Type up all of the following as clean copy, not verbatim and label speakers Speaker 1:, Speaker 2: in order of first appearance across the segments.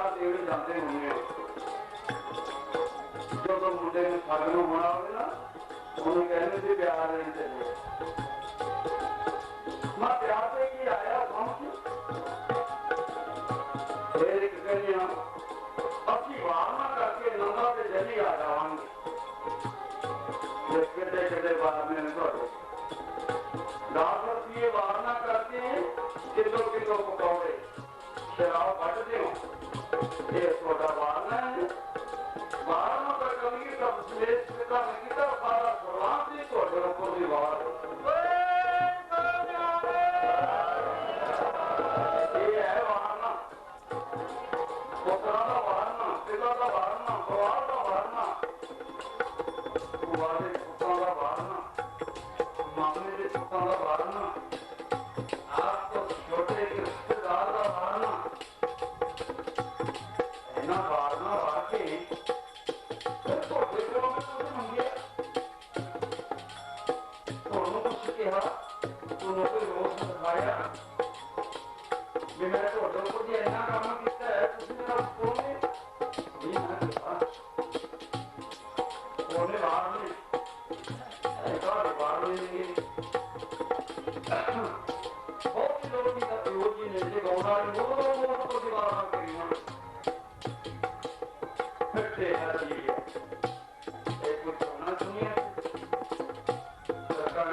Speaker 1: प्यार देने जाते होंगे जो तो मुंडे ने सगन होना हो ना उन्हें कहने से प्यार देने चले मैं प्यार से ही आया पहुंच फिर एक कहने असि वारना करके नंदा के जल्दी आ जावांगे किडे किडे वारने ने थोड़े दास ये वारना करते हैं किलो किलो पकौड़े शराब बटते हो ये थोड़ा वारना है वारना पर कभी सब श्लेष पिता ने किता सारा शुरुआत ही थोड़े ऊपर भी वार ये है वारना पुत्रा का वारना पिता का वारना परिवार का वारना वाले पुत्रों का वारना मामले के पुत्रों का वारना आपको छोटे रिश्तेदार का वारना ऐना वारना वाकई फिर तो देखो में तुझे मंगे तो उन्होंने कुछ कहा उन्होंने कोई रोज दिखाया मैं तो डॉक्टर जी ऐना काम किया है तुझे मेरा फोन है ये ना फोन बाहर में ऐसा बाहर में बहुत से लोग की प्रयोग जी ने गौड़ा मोरो मोरो को दीवार करिया फिरते हैं जी एक कुछ होना सुनिए सरकार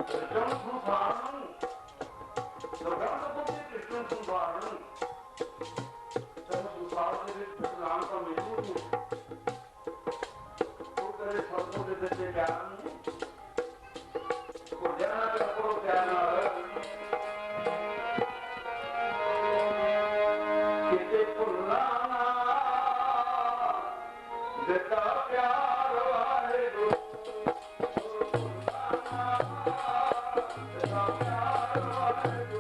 Speaker 1: कृष्ण सुधारण सरकार तो कृष्ण सुधारण सब सुधार से नाम का मिलू तो करे सबको देते ज्ञान को ध्यान करो ध्यान किते पुराना देता प्यार वाले दो पुराना देता प्यार वाले दो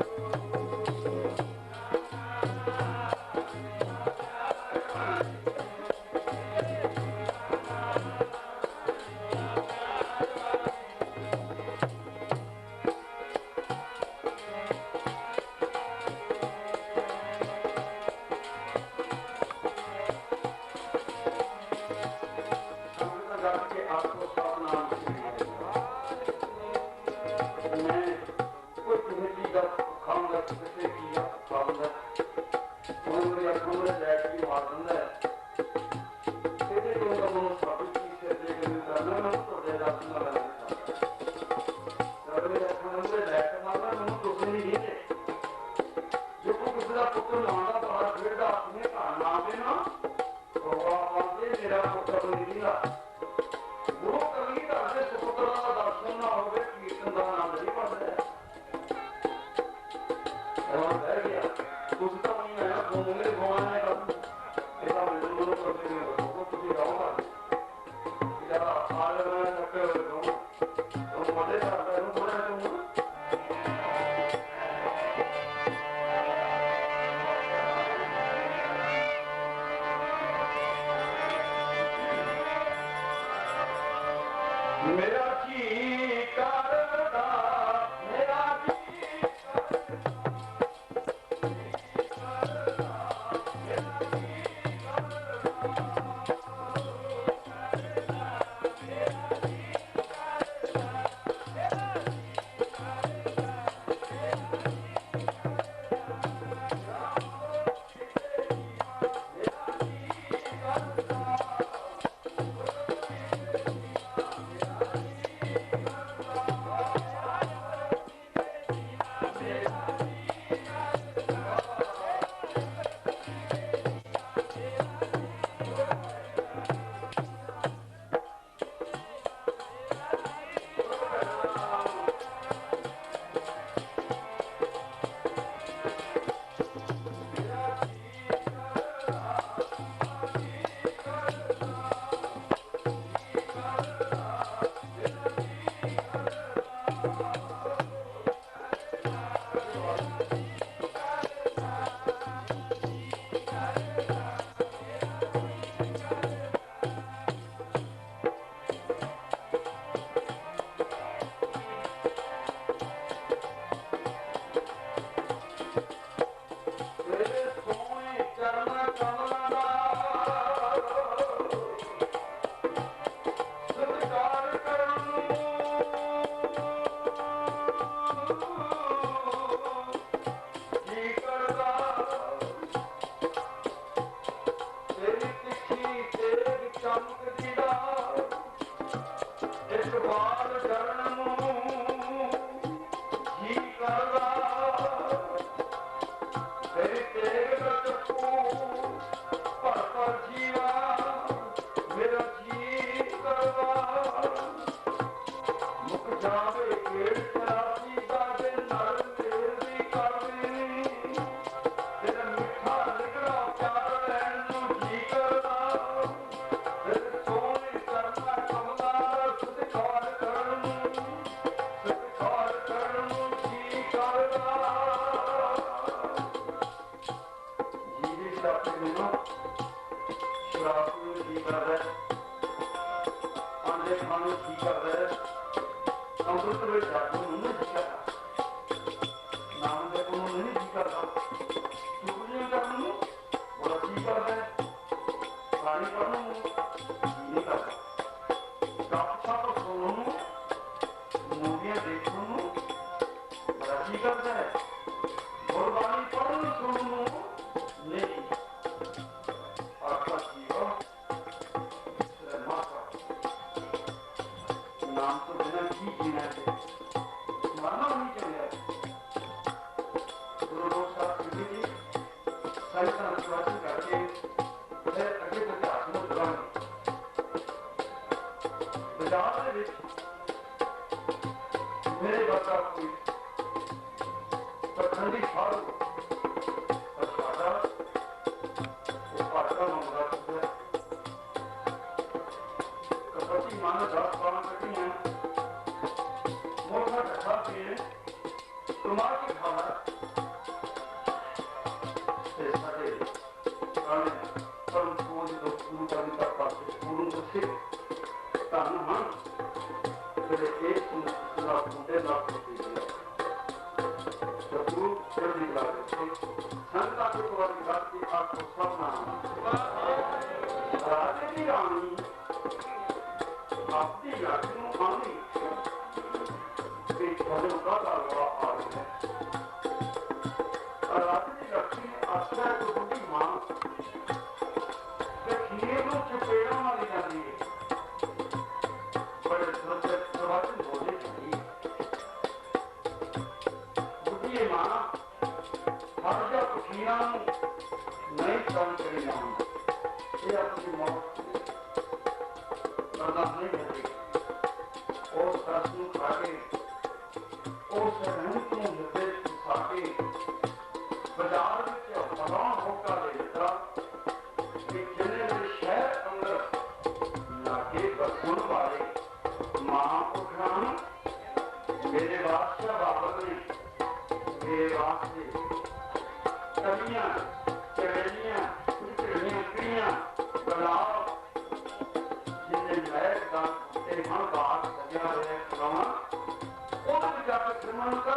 Speaker 1: मेरा जी करदा मेरा जी जाके मैनू शराब पीने जी करदा है, अंडे खाने जी करदा है, अमृत वेले जाके नहीं जी करदा, नाम दे को नहीं जी करदा, चुगलियां करने नूं बड़ा जी करदा है, पानी पढ़ने नूं जी नहीं करदा, गपशप सुनने नूं, मूवियां देखने नूं बड़ा जी करदा है, गुरबाणी पढ़ने सुनने नूं नहीं। आखा जीवा नाम तो बिना की जीना है, मरना नहीं चाहिए। गुरु गोबिंद साहब जी सारी संस्कृति करके फिर अगे इतिहास में जुड़ांगे। बाजार के विच मेरे वर्गा कोई पखंडी साधु पर साडा वो भाषा मंगदा है कपटी मानो 10 12 कटियां मोटा ढक्का पे तुम्हार की खाना से साडे काले परम पूज दो गुरु करने का पासे गुरु को सिख तान हाँ तेरे एक सुना मुंडे ना होती है तो तू फिर निकला है संता के द्वारा निकाल के आपको सब नाम राजे की रानी आपकी रानी आनी एक भजन का दावा आ रहा है राजे की लक्ष्मी आश्रय को बुढ़ी मां के खीरे को चपेड़ा मारी जाती है बड़े प्रवचन बोले जाती है बुढ़ी मां हर जा खीरा नहीं काम करी जाऊंगा ये अपनी मौत बर्दाश्त नहीं करती और सरसों खाके और सहन को निर्देश खाके बाजार में बड़ा होका ले लेता कि जिन्हें भी शहर अंदर लाके बसुन वाले महापुरुषां मेरे बादशाह बाबर ने मेरे वास्ते कवियां चवेलियां चिड़ियां किड़ियां गुलाब जिन्हें महक का तेरे मन बात सजा रहे खुदावा और जाकर श्रीमान का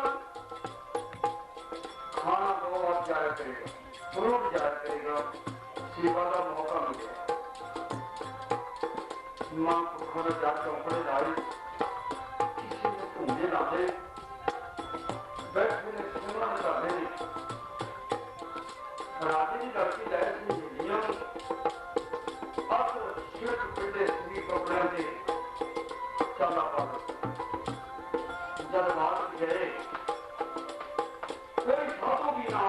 Speaker 1: खाना 2 बार जाया करेगा फ्रूट जाया करेगा सेवा का मौका मिलेगा मां को खाना जाकर ऊपर डाली किसी ने घूमने ना दे बैठे ने श्रीमान का दे राजे की लड़की जाए सी मिलियां अब शिव पिंडे सुनी कपड़े से चला पा जब बात गए कोई साधु भी ना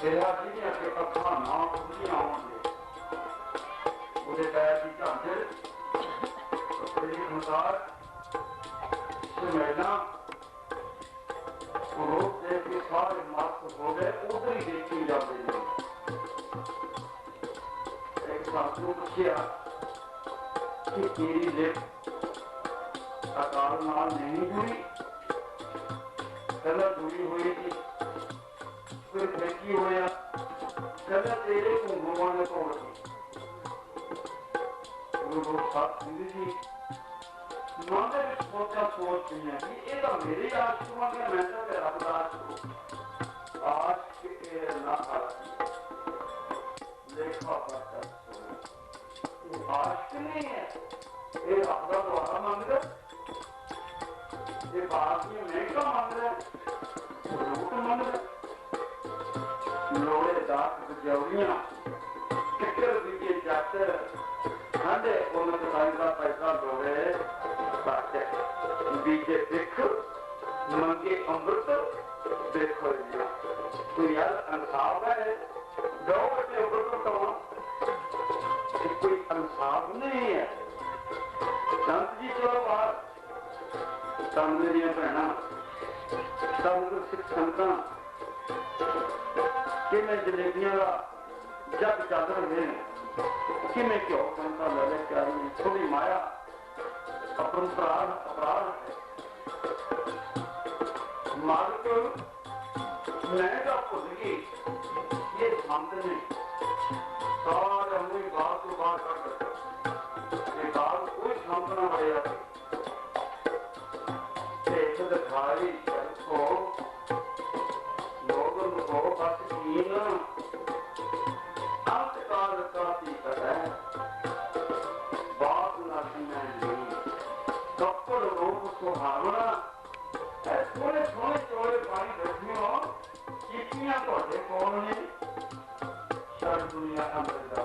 Speaker 1: तेरा जी ने अपने अखा ना खुलियां होंगे उसे पैर की झांझर तेरी अनुसार सुनैना रूप देख के सारे मस्त हो गए उधर ही देखी जाते हैं एक साधु ने पूछा कि तेरी लिप अकाल नाल नहीं जुड़ी कहना जुड़ी हुई थी कोई फेंकी होया कहना तेरे घूमों ने तोड़ दी गुरु गोबिंद साहब जी मन के सोचा सोच है कि ये तो मेरे आश्रम के मैं तो रब का आज के ना लेखा पढ़ता आश्क नहीं है ये रब का द्वारा मंग रहा ये भारतीय महंगा मंग रहा रूट मंग रहा लोड़े दात गजौरियां किकर बीजे जट ठंडे उन्नत का पैसा लोड़े बीजे दिख मंगे अमृत देखो तो यार इंसाफ है 2 बजे अमृत तो कोई इंसाफ नहीं है संत जी चलो बाहर संत मेरी भैन संत सिख संत कि मैं जलेबियां का जग चल रहे हैं कि मैं क्यों संता ले लेके आई थोड़ी माया अपराध मालिक मैं तो भुल गई ये संत ने सारे अपनी बात को बाहर कर सकते ये बात कोई संत ना बढ़ेगा दिखाई को लोगों को बस कीन अंतकाल का पीकर है बात नसीना नहीं कपड़ रूप सुहावना थोड़े थोड़े चोड़े पानी रखियो कितनियां थोड़े कौन ने शर दुनिया अंदर जा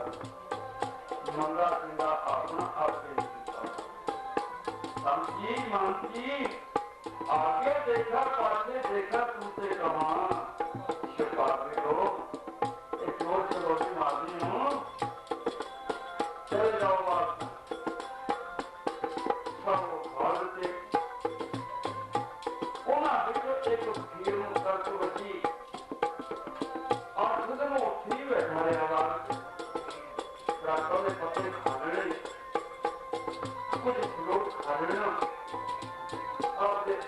Speaker 1: मंगा सिंगा अपना आपके समझी मानती आगे देखा पाछे देखा तुमसे कहा शिफाते को एक जोर से रोटी मारनी हूँ चले जाओ बात सब भारत एक भीड़ कर तो बची और खुद में उठी बैठा रहे आवाज रातों में पत्ते खाने कुछ लोग खाने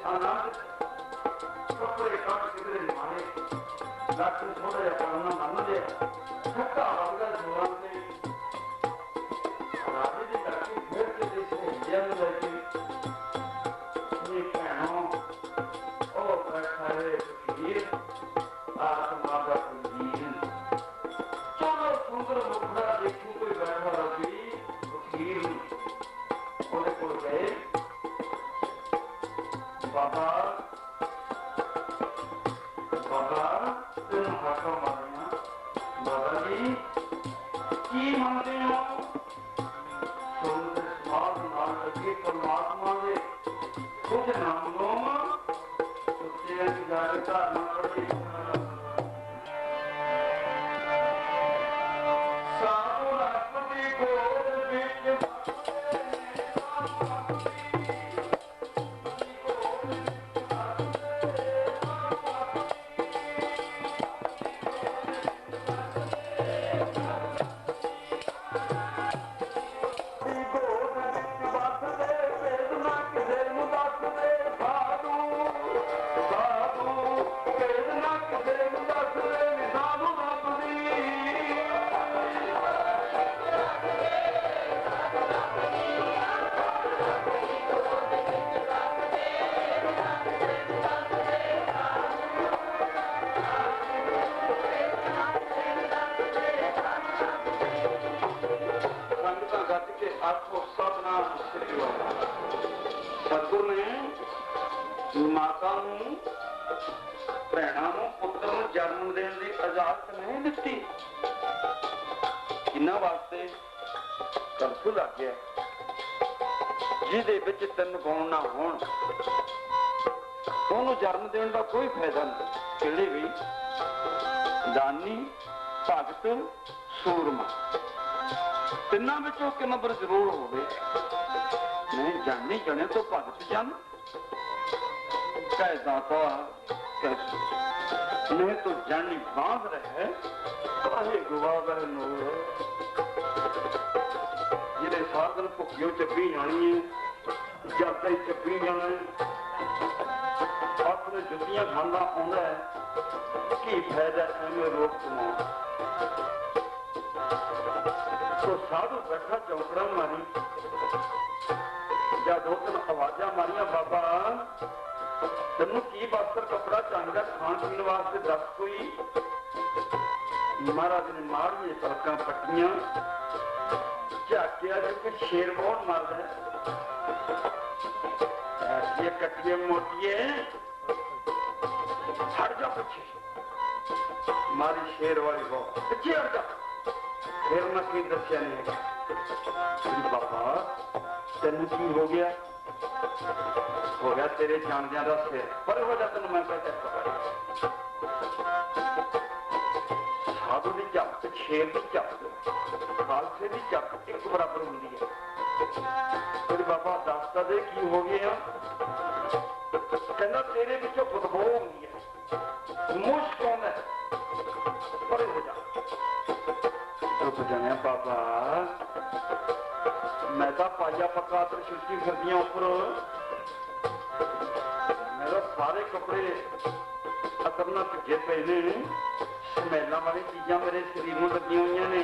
Speaker 1: अनाज कपड़े काट किधरे मारे लाठी छोड़े अपना मन दे ठक्का बगल जुआन से राजे जी करके फिर के देश में इंडिया में लगी ये कहनो ओ बैठा है फकीर आत्मा का कुंजीन चलो सुंदर मुखड़ा देखूं कोई बैठा रवि फकीर ओने को गए बाबा बाबा तुम हाथों मारिया बाबा जी की मानते हो सुनते स्वाद नाल लगे परमात्मा दे कुछ नामों उससे जागता न पड़े साधु राष्ट्रपति गोद बीच सतगुरु ने माता भैणों पुत्र जन्म देने की इजाजत नहीं दी इन्हों वास्ते कर्फ्यू लग गया जिदे विच 3 गुण ना हो जन्म देने का कोई फायदा नहीं किहड़े भी दानी भगत सूरमा तिना विचों कि नंबर जरूर होवे नहीं जानी जने तो भगत जन कह दाता नहीं तो जानी बांध रहे काहे गवावे नूर जिहड़े साधन भुखियों चपी जानी है जब तक चपी जाना अपने जुतियां खांदा आउंदा है की फायदा एवें रोक कमाउण तो साधु बैठा चौकड़ा मारी या 2-3 आवाजा मारिया बाबा तेनू की वस्त्र कपड़ा चाहिए खान पीने वास्ते दस कोई महाराज ने मारिए पलक पट्टियां झाकिया कि शेर कौन मारदा है कट्टिए मोटिए हट जा पिछे मारी शेर वाली हो पिछे हट जा फिर मैं की दसिया नहीं है बाबा तेन की हो गया तेरे जानदियां दा सिर पर हो जा तेन मैं साधु की झपक शेर की झपक खालसे की झपक एक बराबर होंगी है फिर बाबा दसता दे की हो गया कहना तेरे विचों बदबू होंगी है मुश्क आउंदा पर हो जा रुक जाने बाबा मैं तो पाया पक्का सृष्टि फिरदियां उपर मेरा सारे कपड़े अकरना भिजे पे ने मैलों वाली चीज़ां मेरे शरीर में लगी हुई ने,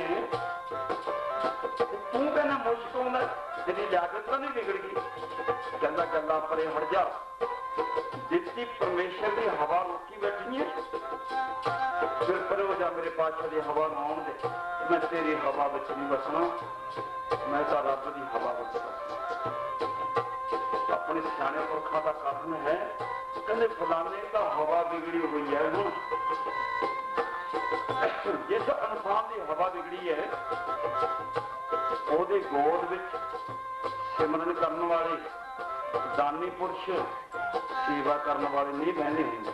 Speaker 1: तू कहना मुश्क आउंदा, तेरी जागत तो नहीं बिगड़ गई? कहता गल्लां परे हट जा, जितनी परमेश्वर की हवा रोकी बैठी है, फिर परे हो जा, मेरे पातशाह की हवा ना आउण दे। मैं तेरी हवा विच नहीं बसना, मैं तो रब की हवा विच बसना। अपने सियाणे पुरखों का कथन है, कहते फलाने का हवा बिगड़ी हुई है। हुण जिस इंसान की हवा बिगड़ी है, ਉਹਦੇ ਗੋਦ ਵਿੱਚ ਸਿਮਰਨ ਕਰਨ ਵਾਲੇ ਦਾਨੀ ਪੁਰਸ਼ ਸੇਵਾ ਕਰਨ ਵਾਲੇ ਨਹੀਂ ਬਹਿੰਦੇ ਹੁੰਦੇ।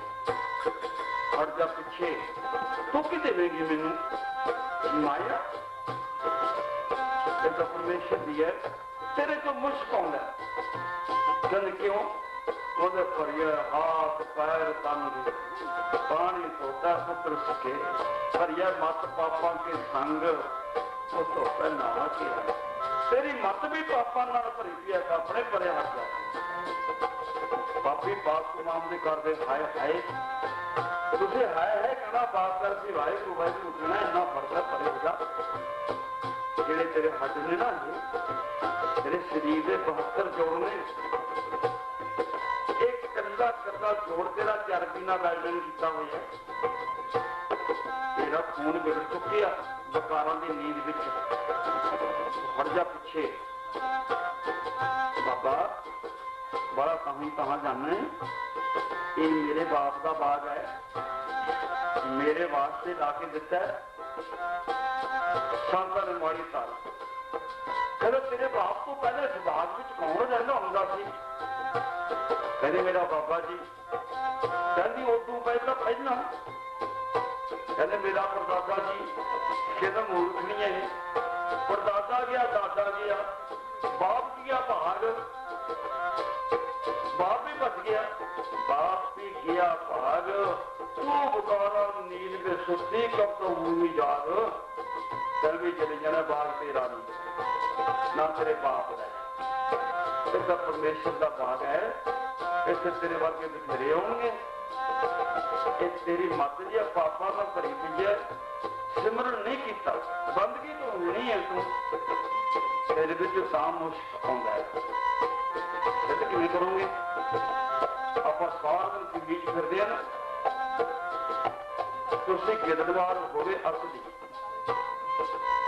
Speaker 1: ਹਟ ਜਾ ਪਿੱਛੇ, ਤੂੰ ਕੀ ਦੇਵੇਂਗੀ ਮੈਨੂੰ? ਮਾਇਆ ਇਹ ਤਾਂ ਪਰਮੇਸ਼ਰ ਦੀ ਹੈ, ਤੇਰੇ ਤੋਂ ਮੁਸ਼ਕ ਆਉਂਦਾ। ਕਹਿੰਦੇ ਕਿਉਂ? ਉਹਦੇ ਭਰੀਏ ਹੱਥ ਪੈਰ ਤਨ ਦੇ ਪਾਣੀ ਧੋਤਾ ਪੁੱਤਰ ਸਕੇ, ਭਰੀਏ ਮਤ ਪਾਪਾਂ ਕੇ ਸੰਗ ਉਹ ਤੋਂ ਪਹਿਲਾਂ ਕੀ ਹੈ? तेरी मत भी पापा नाल भरी पई है, अपने परे हट जा। पापी पाप कुमाम दे करदे हाय हाय, तुझे हाय है कहना बात कर सी वाहिगुरू वाहिगुरू कहना, इन्ना फर्क है, परे हो जा। जेड़े तेरे हड्ड ने ना, तेरे शरीर के 72 जोड़ ने, एक कल्ला कल्ला जोड़ तेरा चर्बी नाल वेल्डिंग कीता होया, तेरा खून बिगड़ चुकिया बकारां दी नींद विच। हट जा पिछे बाबा, बड़ा कहीं कहाँ जाना है? ये मेरे बाप का बाग है, मेरे वास्ते ला के दिता है शांता ने माड़ी तार। कहते तेरे बाप तो पहले इस बाग में कौन रहना होंदा सी? कहते मेरा बाबा जी। कहती उदू पहला कहते मेरा परदादा जी। कहते मूर्ख नहीं है, परदादा गया दादा गया, बाप गया भाग, बाप भी बच गया, बाप भी गया भाग, तू बकारा नींद में सुती, कब तो भूमि याद, चल भी चली जाना बाग तेरा नहीं, ना तेरे बाप है। इसका परमेश्वर का बाग है, इसे तेरे वर्गे बथेरे होंगे। तेरी मत जी पापा में भरी पई है, सिमरन नहीं किया, बंदगी तो होनी है, तू तेरे विच तां मुश्क आउंदा है। किवें करोगे? आपां सारा दिन बीच फिरदे हैं ना, तुसीं गिरदवार होवे असली,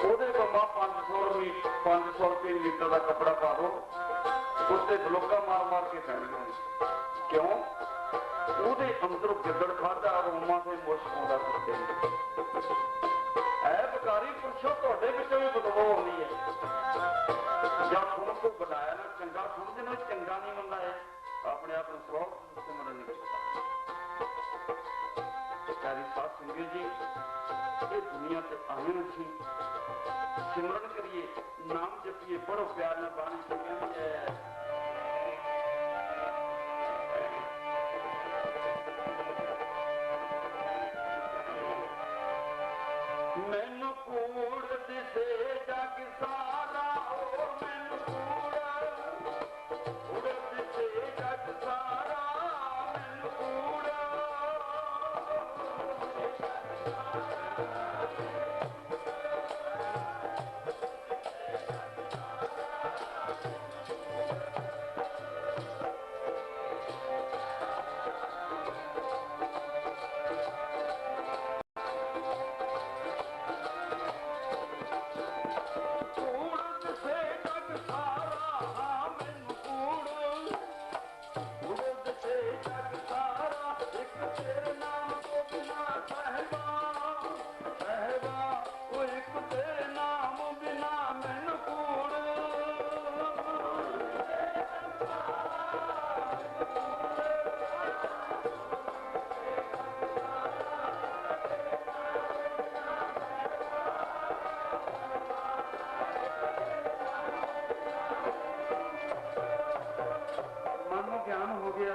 Speaker 1: ਉਹਦੇ ਬੰਮਾ 500 रुपये लीटर का कपड़ा पा दो, उससे बलोका मार मार के पैणीਆਂ। क्यों? ਉਹਦੇ अंदरों गिदड़ खादा रोमा से मुश्क आउंदा कुत्ते ਨੂੰ। ऐ बकारी पुरुषो ਤੁਹਾਡੇ ਵਿੱਚੋਂ ਵੀ ਬਦਬੂ ਆਉਂਦੀ ਹੈ। ਜਾਂ ਸੁਣ ਕੋ ਬੁਲਾਇਆ ਨਾ ਚੰਗਾ ਸਮਝਦੇ ਨੇ, ਚੰਗਾ ਨਹੀਂ ਮੰਨਦਾ ਹੈ, ਆਪਣੇ ਆਪ ਨੂੰ ਸਵਾਲ ਸਿਮਰਨ ਨਹੀਂ ਕੀਤਾ। प्यारी साथ संगत जी, ये दुनिया से आए सी सिमरन करिए, नाम जपिए, बड़ो प्यार न बाणी संगत है। मैनू कूड़ दिसे जग सारा, मैनू कूड़ दिसे जग सारा, मैनू कूड़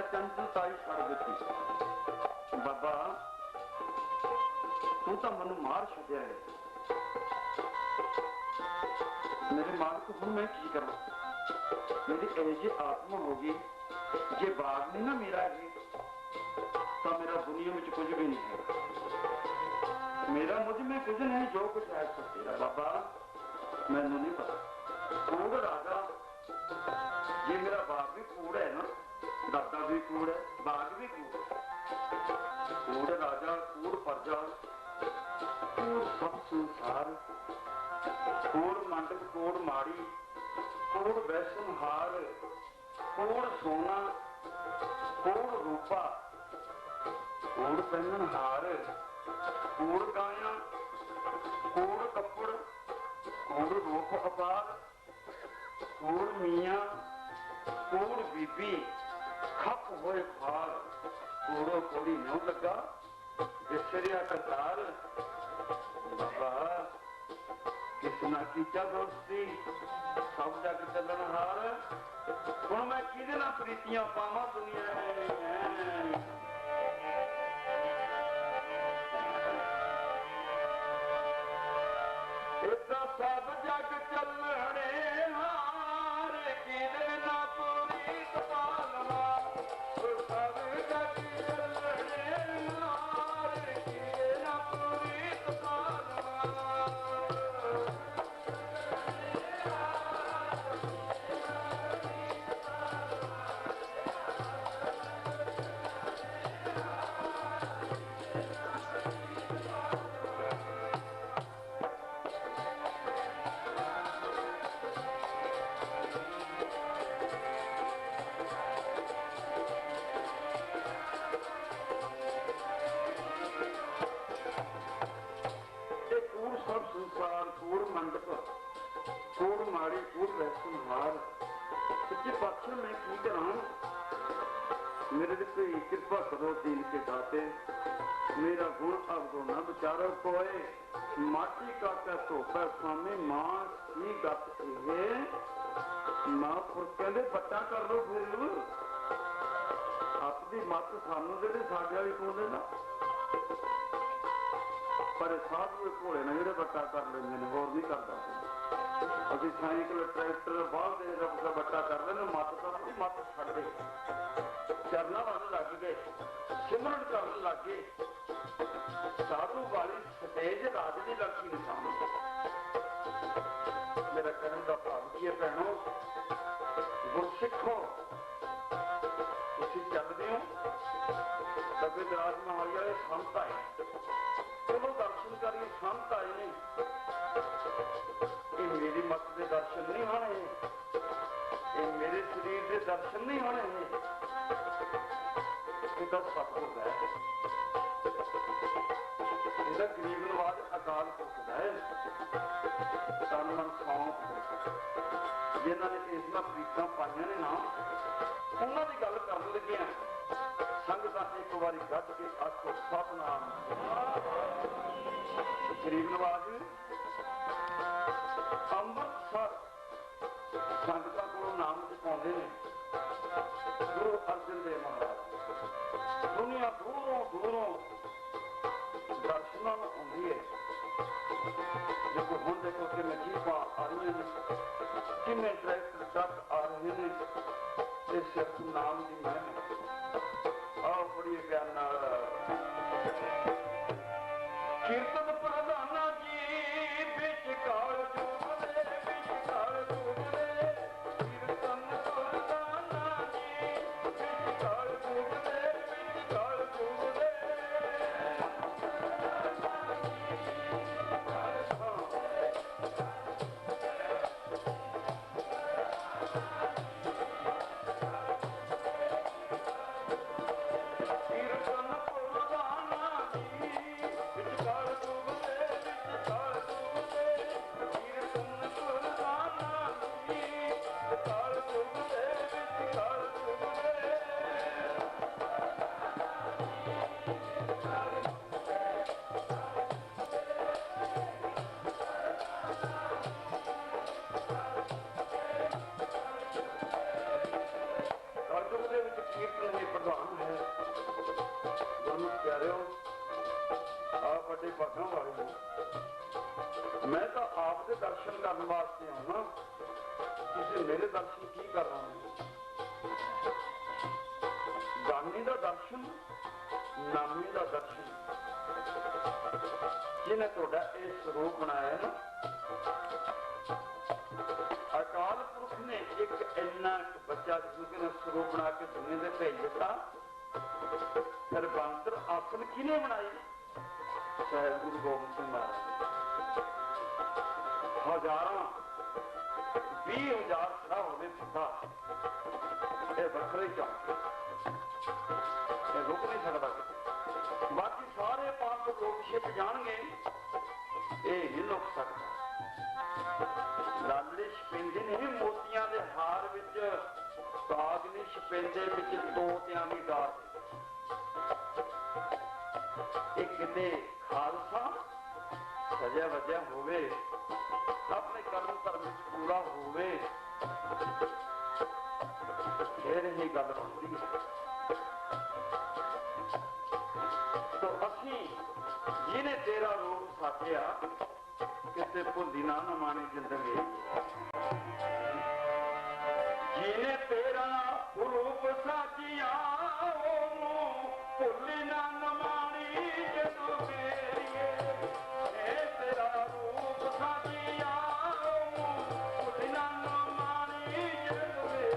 Speaker 1: चंचलताई छड़ दी। बाबा तू तो मैं मार छड़िया है, मेरे मालिक हूं मैं की करा? मेरी ऐसी आत्मा होगी, जे बाग नहीं ना मेरा है तो मेरा दुनिया में कुछ भी नहीं है। मेरा मुझ में कुछ नहीं, जो कुछ है सब तेरा बाबा, मैनू नहीं पता। कूड़ राजा, ये मेरा बाप भी कूड़ है ना, दादा भी कूड़ है, बाग भी कूड़, कूड़ राजा, कूड़ प्रजा, कूड़ सब संसार, कूड़ मंडप, कूड़ माड़ी, कूड़ वैष्णव हार, कूड़ सोना, कूड़ रूपा, कूड़ पहनन हार, कूड़ काया, कूड़ कपड़, कूड़ रूप अपार, कूड़ मियाँ, कूड़ बीबी, खप होए खार, कूड़ो कोड़ी न्यों लगा, विसरिया करतार। बाबा किसना कीचा दोस्ती, सब जग चलन हार, हुण मैं किहदे नाल प्रीतियां पावां दुनिया में। इतना सब जग चलने हार, किहदे नाल प्रीत पालवा, सब जग चलने हार, किहदे नाल प्रीत पालवा। सब संसार, कूड़ मंडप, कूड़ माड़ी, कूड़ वैष्णव हार, सच्चे पातशाह मैं की करा, मेरे कोई कृपा करो दीन के दाते, मेरा गुण अवगुण न विचारो कोय, माटी का क्या धोखा स्वामी, मां की गत ये महापुरुष कहते बट्टा कर लो फिर अपनी मत सानू दे साडे वाली तू दे ना, पर साधु घोड़े ने जो बट्टा कर लेंगे ने, होर नहीं करता। अभी साइकिल ट्रैक्टर बाल दे रब बट्टा कर लेने, मत तो मत छड़ दे, चरना वाले लग गए, सिमरन करने लग गए, साधु वाली सतेज राज की लड़की निशान। मेरा कहने का भाव की है भैनों, गुरसिखो तुसीं चलदे हो, कभी दराज महाली वाले संत आए, चलो दर्शन करिए, संत आए ने, ये मेरी मत के दर्शन नहीं होने, ये मेरे शरीर के दर्शन नहीं होने, इसका सतगुर है, इसका गरीब नवाज अकाल पुरख है, तन मन सौंप जिन्होंने इसमें प्रीतां पाइयां ने ना, उन्होंने की गल कर लगे हैं। संगत एक बारी गज के आखो सतनाम। गरीब नवाज अमृतसर संगत को नाम चुकाते हैं, गुरु अर्जन देव महाराज, दुनिया दूरों दूरों दर्शन आती है। देखो हम देखो कि मैं जीपा आ रही हैं, किन्ने ट्रैक्टर ट्रक आ रहे हैं, इस सिर्फ नाम की मैं आओ बड़ी प्यार कीर्तन प्रधाना जी बिच काल जुगले, बिच काल जुगले, कीर्तन प्रधाना जी बिच काल जुगले, बिच काल जुगले। मैं तो आपके दर्शन करने वास्ते आना, तुझे मेरे दर्शन की कर रहा हूं। दानी का दर्शन, नामी का दर्शन, जिन्हें तुहाडा ये स्वरूप बनाया ना, अकाल पुरख ने एक इन्ना बच्चा जिसने स्वरूप बना के दुनिया से भेज दिता। फिर बांतर आसन किने बनाई? शायद गुरु गोबिंद सिंह महाराज। हजारां 20,000 खड़ा होवे पिता, ये बखरे चौंक, ये रुक नहीं सकता किते। बाकी सारे पास लोग छिप जाएंगे, ये नहीं लुक सकता। लाडले छपेंदे नहीं मोतियां दे हार विच, साग नहीं छपेंदे विच तोतियां दी डार। ये किते खालसा सजा वजह होवे, अपने कर्म धर्म पूरा होवे, फिर ही गल बनती है। तो असी जिन्हें तेरा रूप साथिया किसे भुल्ली ना मानी जिंदगी, जिन्हें तेरा रूप साथिया भुल्ली ना मानी जिंदगी, तेरा रूप साथिया भुल्ली ना मानी जिंदगी।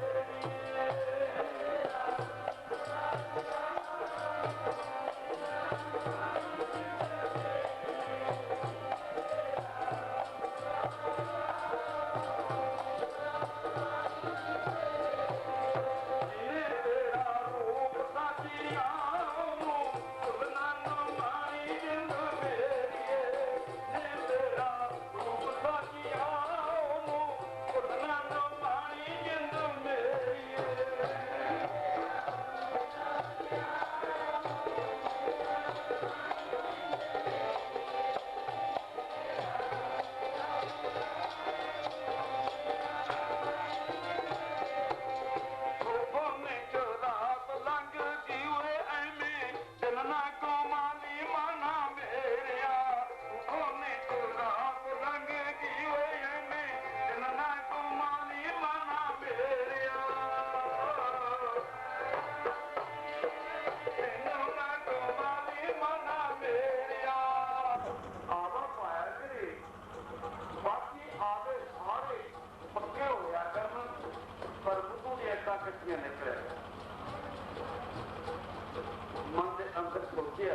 Speaker 1: मन के अंदर सोचिया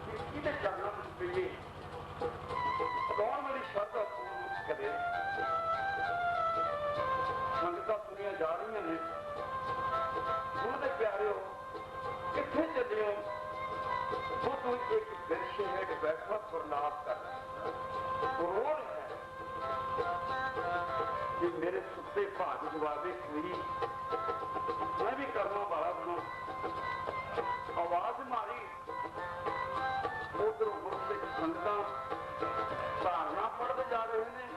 Speaker 1: कि चलना चाहिए, कौन मेरी श्रद्धा पूर्ण करे। संगतां सुनिया जा रही ने, उन्होंने प्यारे हो किथे चले हो? वो तू एक वृक्ष हेठ बैठा प्रलाप कर रोल है कि मेरे सुते भाग जवाबे कोई, मैं भी करना वाला बनो। आवाज मारी, उधर गुरसिख संगतां धारणा पढ़ते जा रहे हैं।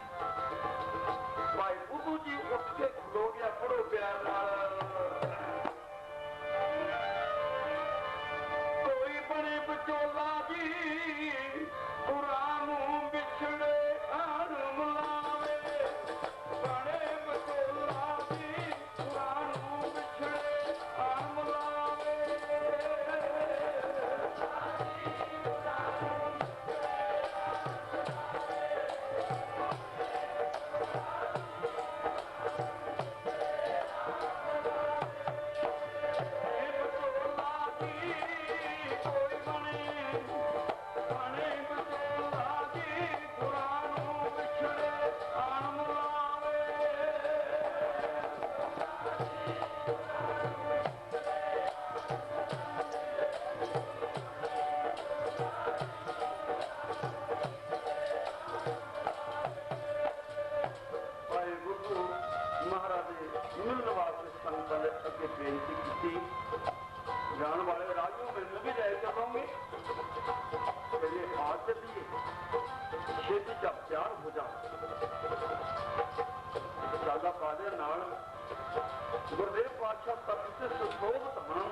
Speaker 1: भाई बुद्धू जी उठ के खलो गया, पढ़ो प्यार नाल। कोई बने बचोला जी पुरानू बिछड़े आन मिलावे, बड़े बचोला जी पुरानू बिछड़े आन मिलावे। जान वाले राजू मैनू भी जाए चलोगे, मेरे हाथ से भी छेती जब प्यार हो जा ज्यादा पादे नाल गुरदेव पातशाह तक से सुशोभित होना।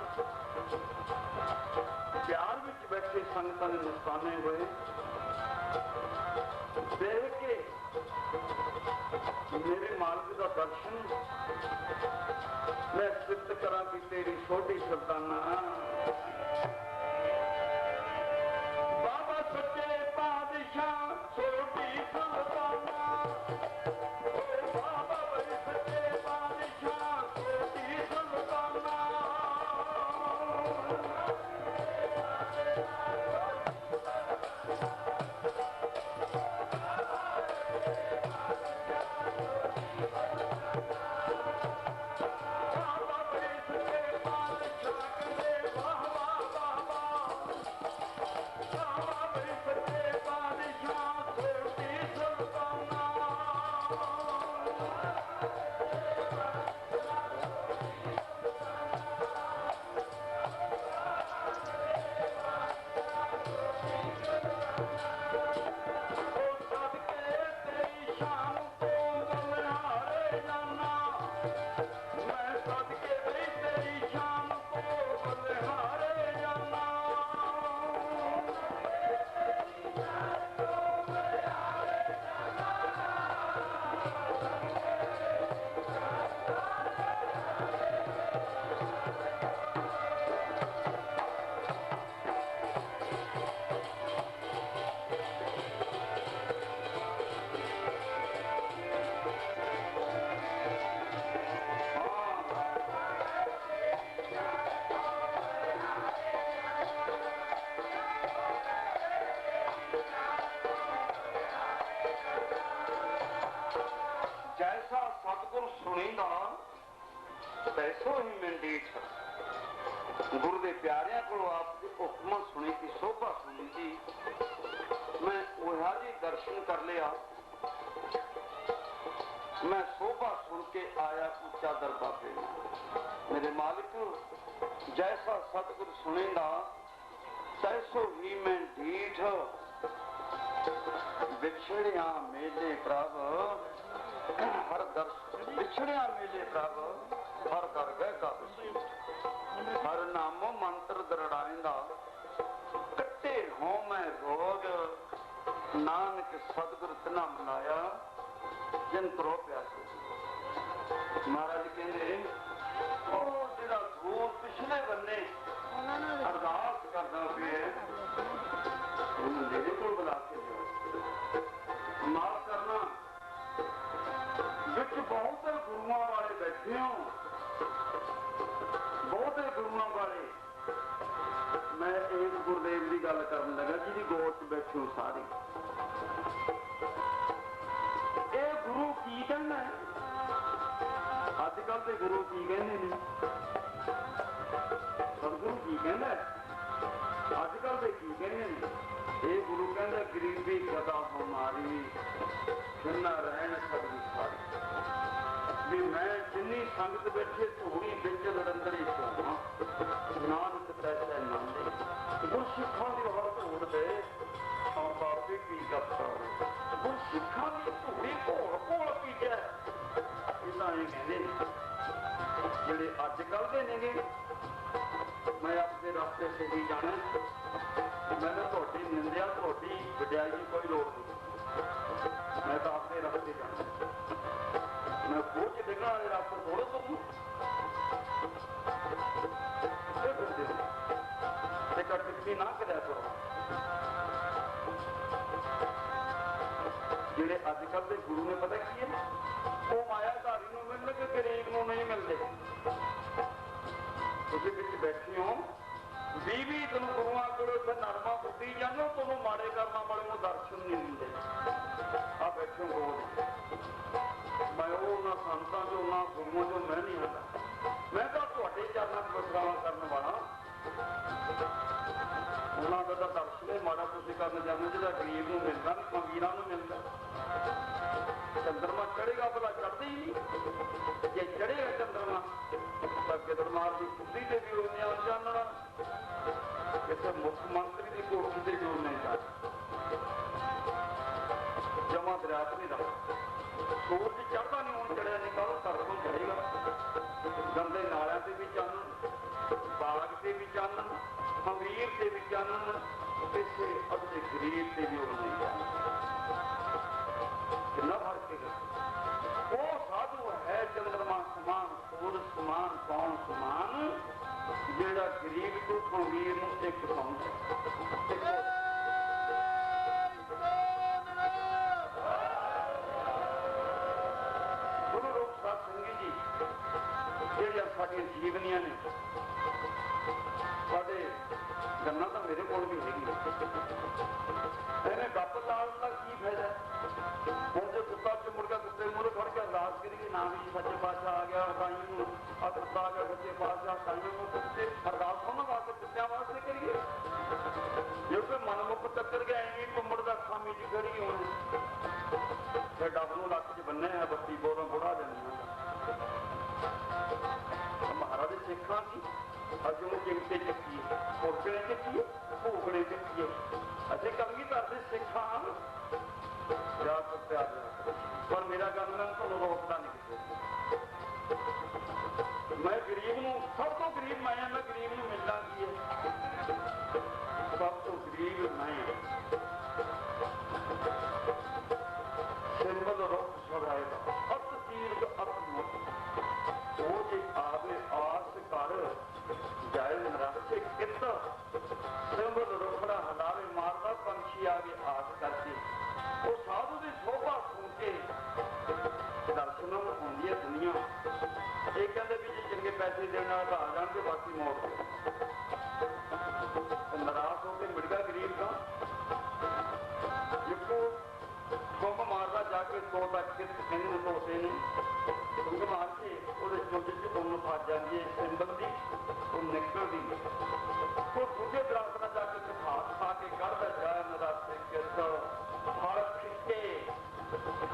Speaker 1: प्यार में बैठे संगतां ने नुकसाने हुए देख के मेरे मालिक का दर्शन मैं सिद्ध करा कि तेरी छोटी सुल्ताना बाबा सच्चे तैसो ही मंडीठ गुरु के प्यारिया को आपके हुक्म सुनी थी, शोभा सुनी थी, मैं वहा जी दर्शन कर लिया। मैं शोभा सुन के आया ऊंचा दरबार पे। मेरे मालिक जैसा सतगुरु सुनेगा तैसो ही मैं ढीठ बिछड़िया मेले प्रभ हर दर्श बिछड़िया मेले प्रभ हर कर गए का हर नामो मंत्र दरड़ाइंदा कट्टे हो मैं रोग नानक सतगुरु तना मनाया जिन करो प्यास। महाराज कहते जो दूर पिछले बन्ने अरदास करता पे मेरे को बुला के माफ करना विच बहुत गुरुआ वाले बैठे हो, बहुत गुरुआ वाले। मैं एक गुरुदेव की गल कर लगा जिहदी गोद च बैठे हो सारे। ये गुरु की कहना है अजकल के गुरु की कहने ने सतगुरु की कहना है अजकल के की कहने ने। ये गुरु कहता गरीबी कदा हमारी जिन्ना रहन सकदी सारी भी मैं जिन्नी संगत बैठे धूड़ी बिच लड़ंदड़ी सोना नानक तैसे नंदे गुर सिखा की हर धूड़ दे और बापी की करता गुर सिखा की धूड़ी घोल घोल पीटे इदा ये कहते जेडे अजकल के नेगे। मैं अपने रास्ते से ही जाना मैंने थोड़ी निंदिया थोड़ी वड्याई की कोई लोड़ नहीं। मैं तो अपने रास्ते जाना मैं खोज देखना वाले रास्ते थोड़े तुम टिप्पणी ना कराया करो। जेडे अजकल के गुरु ने पता की है वो मायाधारी को मिलने के गरीब को नहीं मिलते। तुम बैठे हो 20 दिन गुरुआ को नरमा बुद्धि जानो तुम माड़े करना वाले को दर्शन नहीं मिलते। आ बैठे हो मैं उन्होंने संतां जो उन्होंने गुरुओं जो मैं नहीं आता मैं तो तुहाडे चरणों च बसरावा करने वाला उन्होंने का दर्शन ही माड़ा तुम करना चाहते जो गरीब को मिलता नहीं अमीरां को मिलता। चंद्रमा चढ़ेगा भला चढ़ते ही नहीं जे चढ़ेगा चंद्रमा गिरमार की बुद्धि से भी उन्हें जानना किसी मुख्यमंत्री की कोठी से भी उन्हें जाना जमा दरियात नहीं रहा सूरज चढ़ता नहीं हूं चढ़िया नहीं कल तरफों चढ़ेगा गंदे नालियां से भी चानन बाग से भी चानन अमीर से भी चानन किसी अपने गरीब से भी उन्हें जाना कितना फर्क है। वो साधु है चंद्रमा समान सूरज समान कौन समान जेड़ा गरीब को अमीर नूं एक समझे। गुरु रूप साध संगत जी जेड़ियां साडियां जीवनियां ने साडे गन्ना तो मेरे कोल भी हैगी इन्हें गप लाल का की फायदा हम जो कुत्ता मुड़ के कुत्ते मूरे फड़ के अरदास करिए ना भी सच्चे पातशाह आ गया साईं नूं आ कुत्ता आ गया सच्चे पातशाह साईं नूं कुत्ते अरदास होना वास्ते कुत्तियां वास्ते करिए जो कोई मनमुख टक्कर गया इवें घुमड़ दा खामी च खड़ी होनी फिर डब नूं लत्त च बन्ने है बत्ती बोरों बुढ़ा जानियां महाराज सिखां की अजों चिमटे चक्कीए कोकड़े चक्कीए भूखड़े चक्कीए असीं कमी करते सिखां पर मेरा गल मैं तुहानूं रोकदा नहीं किसी मैं गरीब नूं सब तो गरीब मैं गरीब नूं मिलना की है सब तो गरीब मैं सिंबल रुख सदाएगा अत तीर्थ अत मुख वो जे आवे आस कर जाए नरासे कित सिंबल रुखड़ा हलावे मारदा पंछी आगे आस करके वो साधु की शोभा सुन के दर्शनों में आती है दुनिया ये कहते भी जी चंगे पैसे देना तो आ जाएंगे बाकी मौत नाराज होकर मिड़गा गरीब का जिसको थुम मारदा जाके दो तक कित कहने धोते नहीं ਡੁੱਗ ਮਾਰ ਕੇ ਉਹਦੇ ਚੁੱਜ 'ਚ ਉਹਨੂੰ ਫਸ ਜਾਂਦੀ ਹੈ ਸਿੰਬਲ ਦੀ, ਉਹ ਨਿਕਲਦੀ ਉਹ ਦੂਜੇ ਦਰਖਤ ਨਾਲ ਜਾ ਕੇ ਹਾਥ ਪਾ ਕੇ ਕੱਢਦਾ ਜਾਏ ਨਦਾ ਸਿੱਕਤ ਫਲ ਖਿੱਕੇ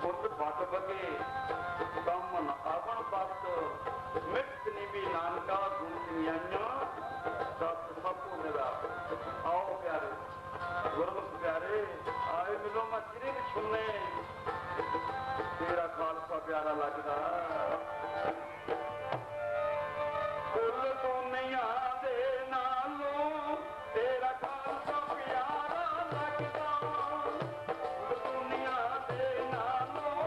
Speaker 1: ਫੁੱਟ ਵੱਟ ਵਗੇ ਕੰਮਨ ਆਵਣ ਪਤ ਮਿੱਠ ਨਿਵੀ ਨਾਨਕਾ ਗੁੰਚਿਆਈਆਂ ਦਸ ਸਭੂ ਮੇਰਾ। ਆਓ ਪਿਆਰੇ ਗੁਰਮੁਖ ਪਿਆਰੇ ਆਏ ਮਿਲੋ ਮੈਂ ਚਿਰੇ ਛੁੰਨੇ ਤੇਰਾ ਖਾਲਸਾ ਪਿਆਰਾ ਲੱਗਦਾ ਕੁੱਲ ਦੁਨੀਆ ਦੇ ਨਾਲੋਂ ਤੇਰਾ ਖਾਲਸਾ ਪਿਆਰਾ ਲੱਗਦਾ ਕੁੱਲ ਦੁਨੀਆ ਦੇ ਨਾਲੋਂ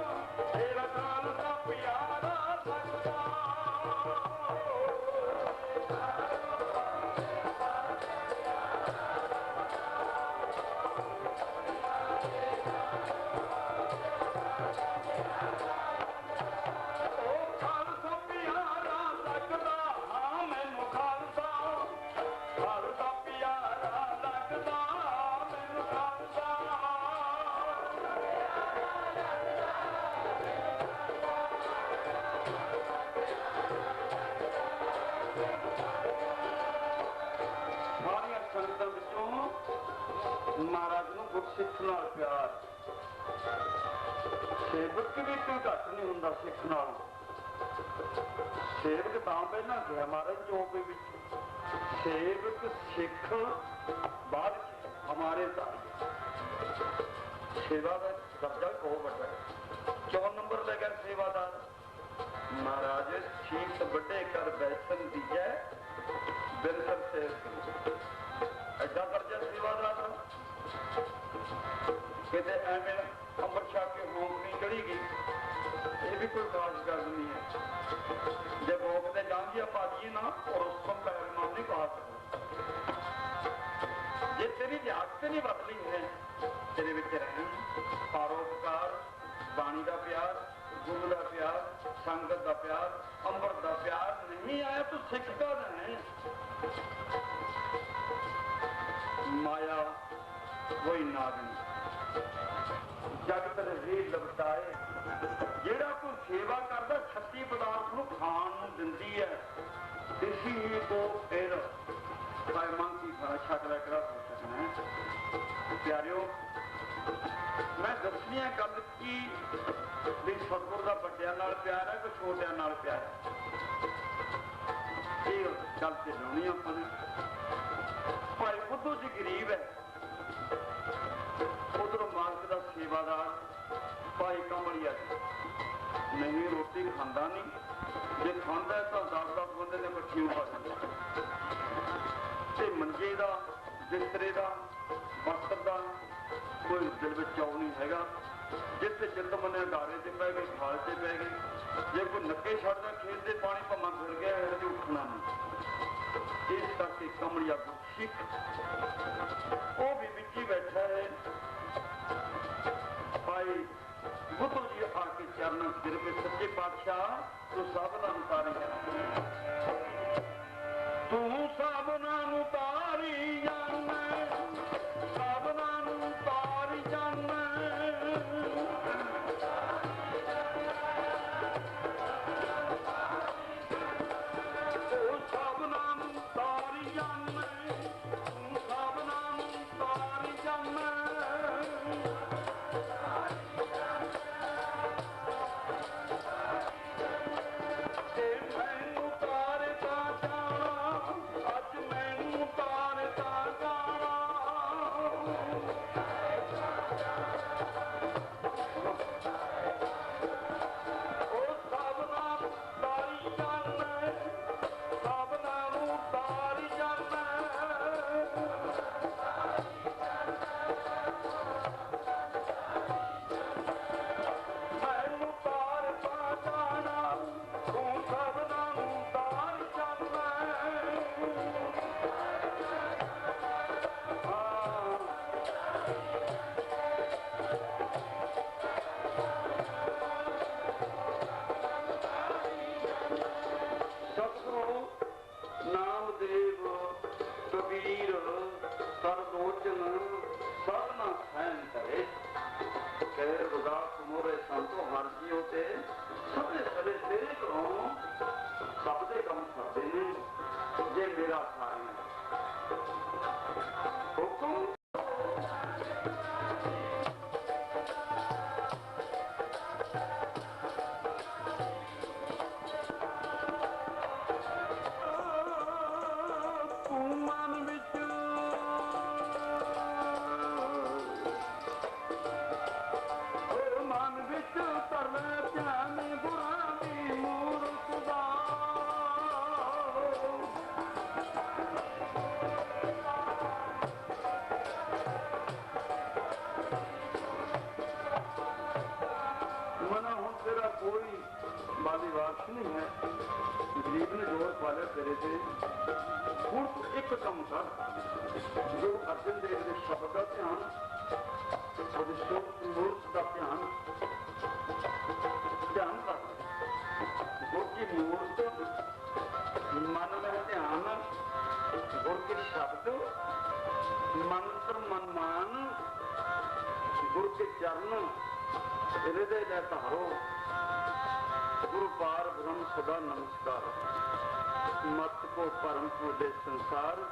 Speaker 1: ਤੇਰਾ ਖਾਲਸਾ ਪਿਆਰਾ ਲੱਗਦਾ। ਸੰਗਤਾਂ ਵਿੱਚੋਂ ਮਹਾਰਾਜ ਨੂੰ ਗੁਰਸਿੱਖ ਨਾਲ ਪਿਆਰ, ਸੇਵਕ ਵੀ ਕੋਈ ਘੱਟ ਨਹੀਂ ਹੁੰਦਾ ਸਿੱਖ ਨਾਲੋਂ। ਸੇਵਕ ਤਾਂ ਪਹਿਲਾਂ ਗਿਆ ਮਹਾਰਾਜ ਚੌਪੇ ਵਿੱਚ, ਸੇਵਕ ਸਿੱਖ ਬਾਅਦ ਹਮਾਰੇ ਤਾਂ ਸੇਵਾ ਦਾ ਦਰਜਾ ਬਹੁਤ ਵੱਡਾ ਹੈ। 4 ਨੰਬਰ ਲੈ ਗਿਆ ਸੇਵਾਦਾਰ ਮਹਾਰਾਜ ਸ਼ੀਤ ਵੱਡੇ ਕਰ ਬੈਠਣ ਦੀਜੈ ਬਿਲਕੁਲ ਸੇਵਕ ਐਡਾ ਦਰਜਾ ਸੇਵਾਦਾਰ ਦਾ। ਕਿਤੇ ਐਵੇਂ ਅੰਮ੍ਰਿਤ ਛਕ ਕੇ ਭੋਗ ਨਹੀਂ ਚੜੀ ਗਈ, ਇਹ ਵੀ ਕੋਈ ਖਾਸ ਗੱਲ ਨਹੀਂ ਹੈ। ਜੇ ਭੋਗ ਤੇ ਜਾਂਗੀਆਂ ਪਾ ਦਈਏ ਨਾ ਔਰ ਉਸ ਤੋਂ ਪਹਿਲਵਾਨ ਨਹੀਂ ਪਾ ਸਕਦਾ। ਜੇ ਤੇਰੀ ਲਿਆਕਤ ਨਹੀਂ ਬਦਲੀ ਹੈ ਤੇਰੇ ਵਿੱਚ ਰਹਿਣ ਪਰਉਪਕਾਰ, ਬਾਣੀ ਦਾ ਪਿਆਰ, ਗੁਰੂ ਦਾ ਪਿਆਰ, ਸੰਗਤ ਦਾ ਪਿਆਰ, ਅੰਮ੍ਰਿਤ ਦਾ ਪਿਆਰ ਨਹੀਂ ਆਇਆ ਤੂੰ ਸਿੱਖ ਕਾ ਨਹੀਂ। ਮਾਇਆ ਕੋਈ ਨਾਗਣੀ ਜਗਤ ਰੀਲ ਲਪਟਾਏ। ਜਿਹੜਾ ਕੋਈ ਸੇਵਾ ਕਰਦਾ 36 ਪਦਾਰਥ ਨੂੰ ਖਾਣ ਨੂੰ ਦਿੰਦੀ ਹੈ। ਇਸੀ ਹੀ ਕੋ ਫਿਰ ਭਾਈ ਮਨ ਕੀ ਖਾਣਾ ਛਕ ਲੈ ਕਰਾ ਸਕਣਾ ਹੈ। ਪਿਆਰਿਓ ਮੈਂ ਦੱਸਣੀ ਗੱਲ ਕੀ ਵੀ ਸਤਿਗੁਰ ਦਾ ਵੱਡਿਆਂ ਨਾਲ ਪਿਆਰ ਹੈ ਕਿ ਛੋਟਿਆਂ ਨਾਲ ਪਿਆਰ ਹੈ। ਇਹ ਗੱਲ ਤੇ ਲਾਉਣੀ ਆਪਾਂ ਨੇ। ਭਾਈ ਬੁੱਧੂ ਜੀ ਗਰੀਬ ਹੈ, ਉਧਰੋਂ ਮਾਲਕ ਦਾ ਸੇਵਾਦਾਰ ਭਾਈ ਕਮਲੀਆ ਜੀ ਨਹੀਂ ਰੋਟੀ ਖਾਂਦਾ ਨਹੀਂ, ਜੇ ਖਾਂਦਾ ਤਾਂ 10-10 ਬੰਦੇ ਨੇ ਇਕੱਠੀ ਹੋ ਜਾਂਦੇ ਤੇ ਮੰਜੇ ਦਾ, ਬਿਸਤਰੇ ਦਾ, ਵਸਤਰ ਦਾ ਕੋਈ ਦਿਲ ਵਿੱਚ ਚਾਅ ਨਹੀਂ ਹੈਗਾ। ਜਿੱਥੇ ਜਿੱਤ ਮੰਨਿਆ ਗਾਰੇ ਤੇ ਪੈ ਗਏ, ਖਾਲ ਤੇ ਪੈ ਗਏ। ਜੇ ਕੋਈ ਨੱਕੇ ਛੱਡਦਾ ਖੇਤ ਦੇ ਪਾਣੀ ਭਾਵਾਂ ਖੁਰ ਗਿਆ ਹਜੇ ਉੱਠਣਾ ਨਹੀਂ। ਇਸ ਕਰਕੇ ਕਮਲੀਆ ਸਿੱਖ ਉਹ ਵੀ ਵਿੱਚ ਹੀ ਬੈਠਾ ਹੈ। ਭਾਈ ਬੁੱਧੂ ਜੀ ਆ ਕੇ ਚਰਨਾਂ ਗਿਰ ਕੇ ਸੱਚੇ ਪਾਤਸ਼ਾਹ ਤੂੰ ਸਭਨਾਂ ਨੂੰ ਤਾਰੀ ਤੂੰ ਸਭਨਾਂ ਨੂੰ ਤਾਰੀ ਜਾਣਾ, ਸਭਨਾਂ ਨੂੰ ਤਾਰੀ ਜਾਣਾ। ਤੂੰ ਸਭਨਾਂ ਨੂੰ ਤਾਰੀ ਜਾਣਾ, ਤੂੰ ਸਭਨਾਂ ਨੂੰ ਤਾਰੀ ਜਾਣਾ। ਤੇ ਮੈਨੂੰ ਤਾਰਦਾ ਜਾਣਾ ਦੀ ਵਾਰਸ਼ ਨਹੀਂ ਹੈ। ਗਰੀਬ ਨੇ ਜ਼ੋਰ ਪਾ ਲਿਆ ਤੇਰੇ ਤੇ। ਹੁਣ ਤੂੰ ਇੱਕ ਕੰਮ ਕਰ, ਜੋ ਅਰਜਨ ਦੇਵ ਦੇ ਸ਼ਬਦ ਦਾ ਧਿਆਨ, ਉਹਦੇ ਸ਼ਬਦ ਮੂਰਤ ਦਾ ਧਿਆਨ ਕਰ। ਗੁਰ ਕੀ ਮੂਰਤ, ਮਨ में ध्यान, गुर के शब्द, मंत्र मनमान, गुर के चरण हृदय ले धारो। गुरु पार ब्रह्म सदा नमस्कार, मत को परम भूले संसार।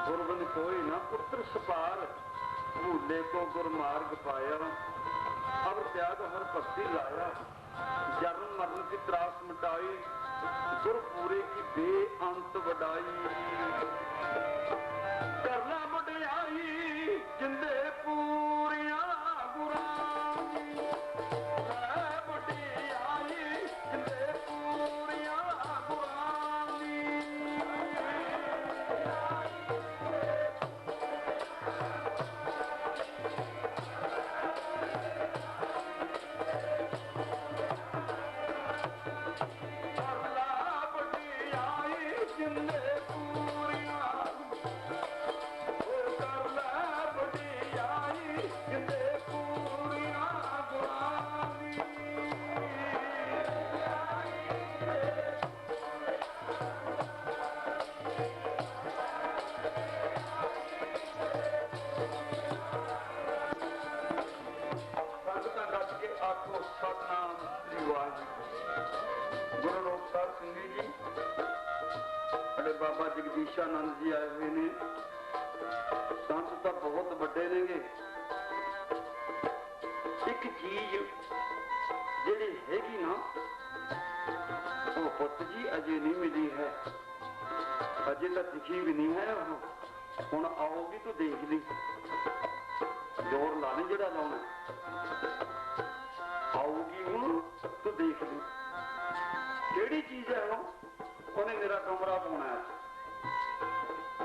Speaker 1: गुरबन कोई ना पुत्र सपार, भूले को गुर मार्ग पाया। अब त्याग हर भक्ति लाया, जन्म मरण की त्रास मिटाई। गुर पूरे की बेअंत वडाई, करना वडियाई जिंदे पूरिया गुरां दी। वडियाई जिंदे पूरिया गुरां दी। बाबा जगदीशानंद जी आए हुए ने। संत तो बहुत बड़े नेगे। एक चीज जिहड़ी हैगी ना, वो पुत जी अजे नहीं मिली है, अजे तो दिखी भी नहीं है। हुण आओगी तो देख ली, जोर लाने जिहड़ा लाउणा, आऊगी हुण तो देख ली किहड़ी चीज है। उन्हें मेरा कमरा पाना है,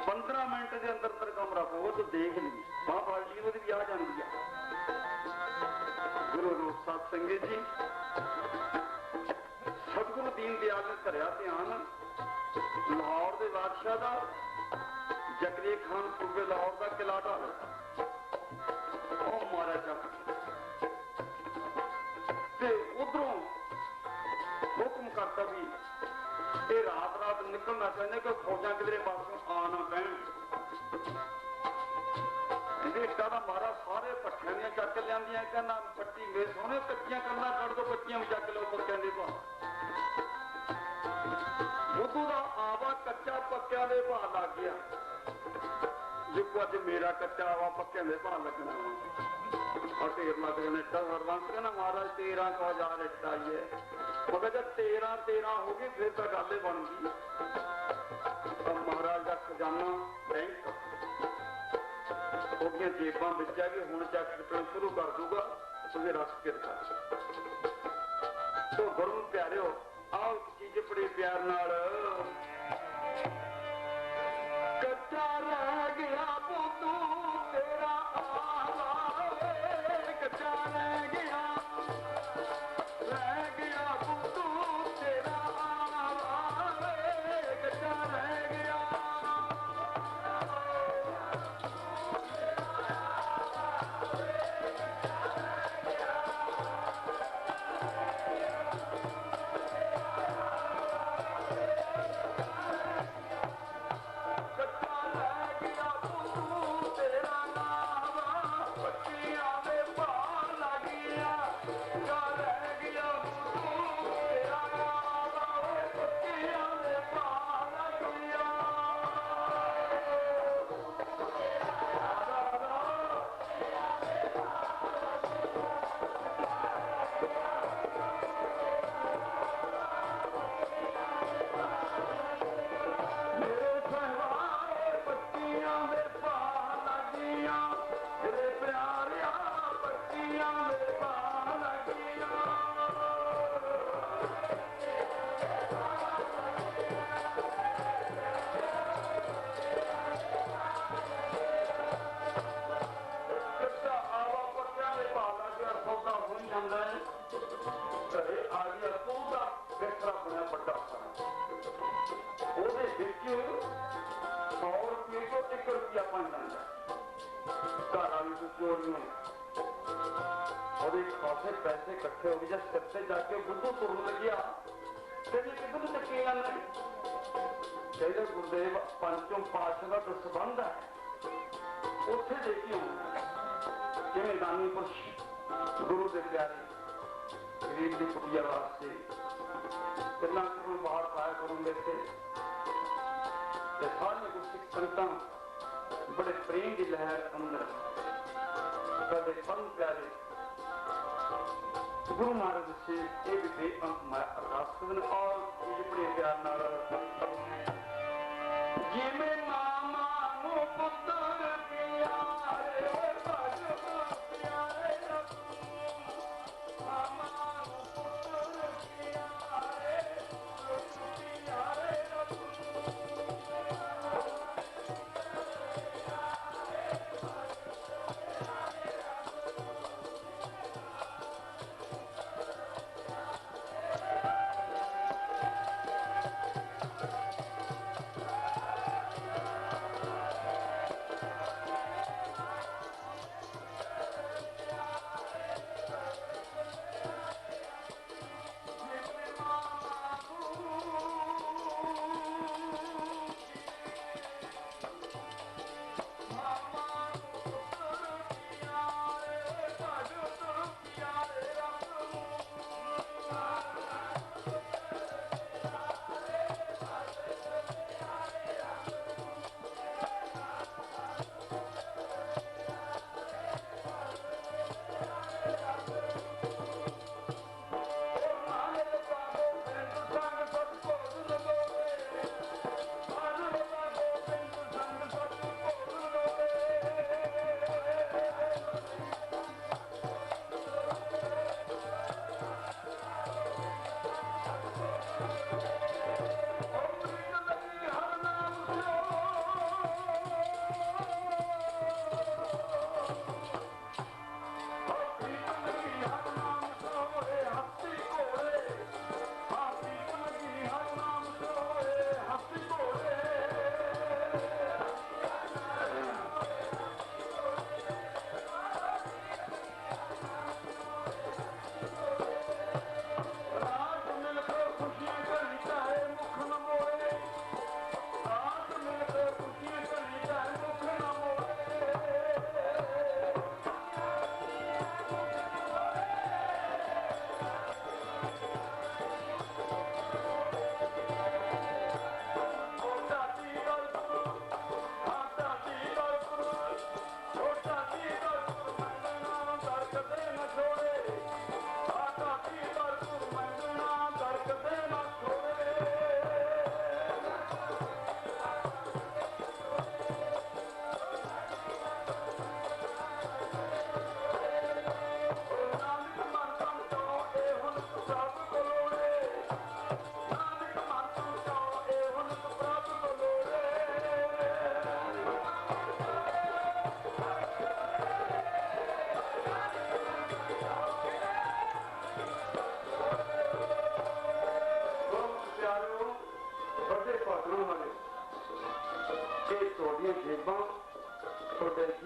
Speaker 1: 15 मिनट के अंदर अंदर कमरा पाओ तो देख ली। वहां बाल्टी वो भी आ जाती है। गुरु रूप साध संगत जी, सतगुरु दीन दयाल ने धरिया ध्यान लाहौर के बादशाह का, जकरी खान सूबे लाहौर का किला ढाल मारा चक उधरों हुक्म करता भी ये रात रात निकलना चाहते कि फौजा किधरे पासों आ ना पैन। इटा का मारा सारे पट्ठिया दी चक लिया, कहना पट्टी मेरे सोने कच्चियां करना कट दो, कच्चियां भी चक लो पक्या के भाव। उदू का आवा कच्चा पक्या के भाव लग गया, जिको अज मेरा कच्चा आवा पक्या के भाव लगना और ढेर लग गए। इट्टा सरपंच कहना महाराज 13,000 इट्टा ही है। मगर जब 13 हो गई फिर तो गल ही बन गई। तो महाराज का खजाना बैंक ओदियां जेबां विच है कि हुण चैक कटण शुरू कर दूगा, तुझे रस किरदा। तो गुरु प्यारे आओ एक चीज बड़ी प्यार नाल, कच्चा रह गया पुत्तू तेरा आवा, कच्चा रह गया पुत्तू तेरा आवा, कच्चा रह गया। बन जाता घर वाली को चोरियों और खासे पैसे इकट्ठे हो गए जब सिर से जाके बुद्धू तुरन लगिया कहते किधर चक्के जाना कहते गुरुदेव पंचम पातशाह का तो संबंध है उत्थे देखियो कि दानी पुरुष गुरु के प्यारे गरीब की कुटिया वास्ते कितना कोई बाहर पाया करूंगे थे सारे गुरसिख संगतां बड़े प्रेम की लहर अंदर कदे परम प्यारे गुरु महाराज से ये भी बेअंत अरदास करन और ये बड़े प्यार नाल जिवें मामा नु पुत्र प्यारे भज प्यारे मामा नु पुत्र प्यारे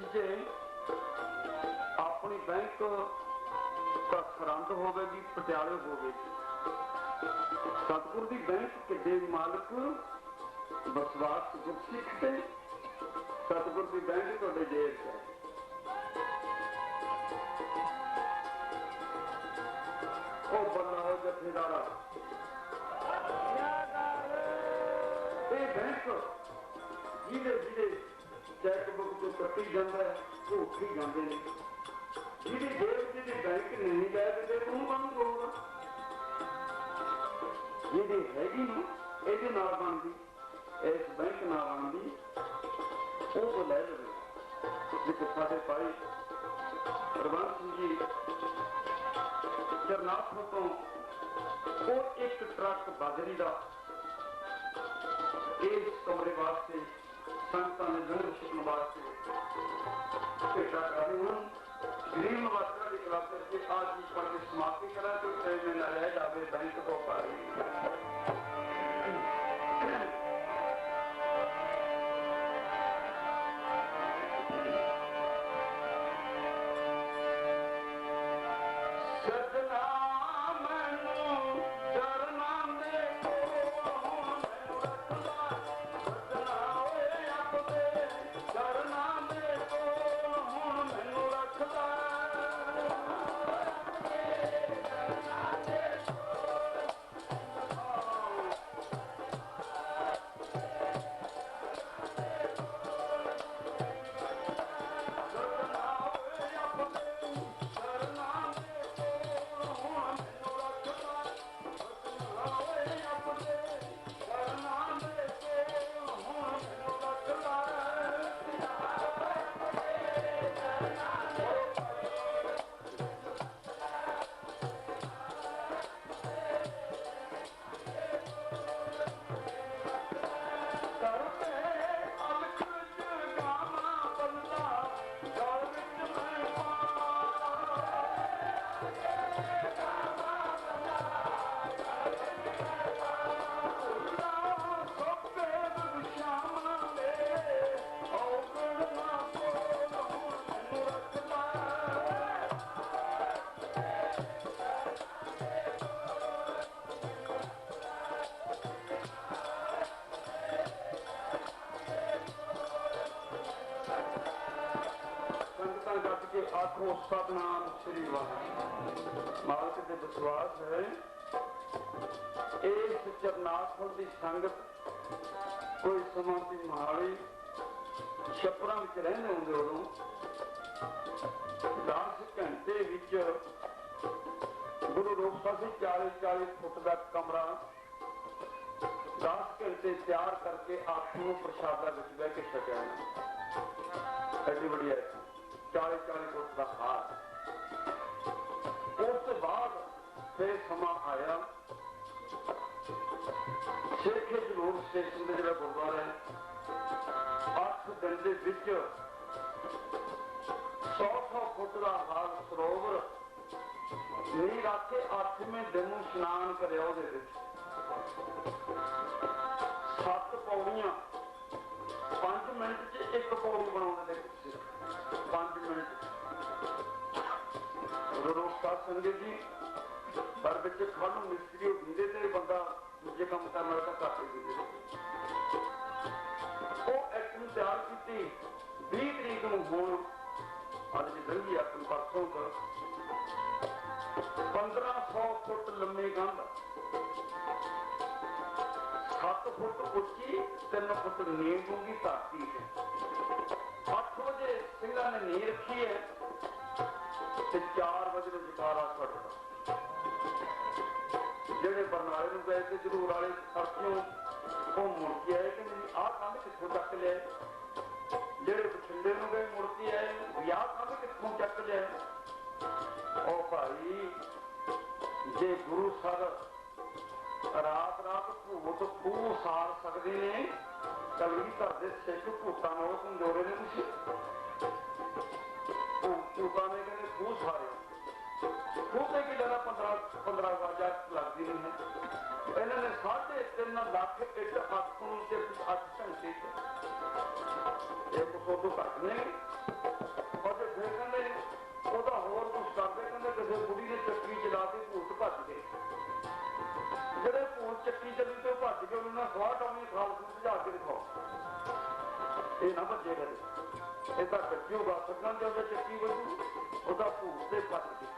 Speaker 1: प्यारे अपनी बैंक का सरहद होगी पटियाले होगी सतगुरु की बैंक के मालिक बसवास गुरसिख से सतगुरु की बैंक थोड़े जेल है ओ बंदा हो जथेदारा बैंक जिले जिले चैकबुक तो कट्टी जाता है वो उठी जाते हैं जिहदी जेब जी बैंक नहीं लै देते तू बंद होगा जिहदी हैगी ना ये नाल बनती इस बैंक नाल बनती वो लै लवे जिस साडे भाई रवंश सिंह जी चरनाथों तो वो एक ट्रक बाजरी का इस कमरे वास्ते संगतां ने लंगर छकण वास्ते भेटा कर रहे हैं गरीब नवाजा की क्लास करके आज की पढ़ के समाप्ति करा तो में न रह जाए बैंक तो पा रही आखो सतनाम श्री वाहिगुरू। मालक ते विश्वास है इस चरनाथपुर की संगत कोई समा सी महाली छपरा में रहंदे होंदे उदों 10 घंटे विच गुरु रूप से 40-40 फुट का कमरा 10 घंटे तैयार करके आपको प्रसादा विच बह के छकिया एडी बड़ी 40-40 फुट का हार। उस बाद फिर समा आया शेखे जरूर स्टेशन का जो गुरुद्वारा है 8 दिन के विच 100 फुट का हाल सरोवर नीर आके 8वें दिन स्नान करे 7 पौड़ियां 5 मिनट च 1 पौड़ी बनाने 5 मिनट गुरु साध संगत जी पर बच्चे खानू मिस्त्री दिंदे ते बंदा दूजे काम करने वाला घट ही दिंदे। वो एक्टिंग तैयार की 20 तरीक को हुण अज जी लंघी अपनी परसों कर 1500 फुट लंबी कंध 7 फुट उच्ची 3 फुट नींव डूंगी धरती है। 8 बजे सिंघा ने नींव रखी है 4 बजे जकारा छड़ता जेडे बरनाले में गए थे जरूर वाले साथियों वो मुड़ के आए कि आ कंध कितों चक लिया जेडे बठिंडे में गए मुड़ के आए आ कंध कितों चक लिया। ओ भाई जे गुरु सर रात रात भूत खूह सार सकते हैं कभी घर के सिख भूतों नालों कमजोरे ने कुछ भूतों ने कहते खूह सारे खूह से की जगह 15 वाजा लगती नहीं है। इन्होंने 3.5 लाख इट 8 घंटे एक फोटो घट नहीं और फिर कहते ਉਹਦਾ ਹੋਰ ਕੁਝ ਕਰਦੇ ਕਹਿੰਦੇ ਕਿਸੇ ਬੁੜੀ ਨੇ ਚੱਕੀ ਚਲਾ ਕੇ ਭੂਤ ਭੱਜ ਗਏ ਜਿਹੜੇ ਭੂਤ ਚੱਕੀ ਚੱਲੀ ਤੇ ਭੱਜ ਗਏ ਉਹਨਾਂ ਸਵਾਹ ਟਾਉਣੀ ਖਾਲਸ ਨੂੰ ਭਜਾ ਕੇ ਦਿਖਾਓ ਇਹ ਨਾ ਭੱਜੇ ਕਦੇ ਇਹ ਤਾਂ ਗੱਜੂਗਾ ਸੱਗਾਂ ਦੇ ਉਹਦੇ ਚੱਕੀ ਵੱਜੂ ਉਹਦਾ ਭੂਤ ਤੇ ਭੱਜ ਗਏ।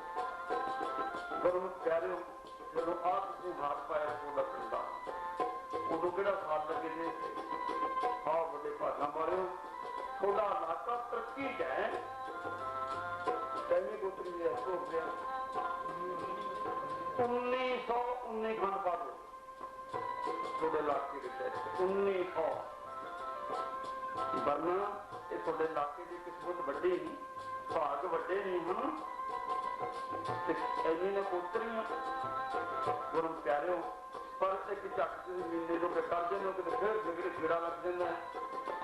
Speaker 1: ਗੁਰੂ ਪਿਆਰਿਓ ਜਦੋਂ ਆਹ ਤੁਸੀਂ ਹਾਥ ਪਾਇਆ ਉਹਦਾ ਪਿੰਡਾ ਉਦੋਂ ਕਿਹੜਾ ਸਾਲ ਲੱਗੇ ਨੇ ਆਹ ਵੱਡੇ ਭਾਗਾਂ ਮਾਰਿਓ ਤੁਹਾਡਾ ਇਲਾਕਾ ਤਰੱਕੀ ਚ ਹੈ। गोत्री है 1919 खंड पा दो थोड़े इलाके 1900 वरना ये थोड़े इलाके की किस्मत वड्डी नहीं भाग वड्डे नहीं हैं इन्नी ने कोतरियां गुरु प्यारे पर एक झट महीने जो कर देने फिर जिगड़े कीड़ा लग जाता है।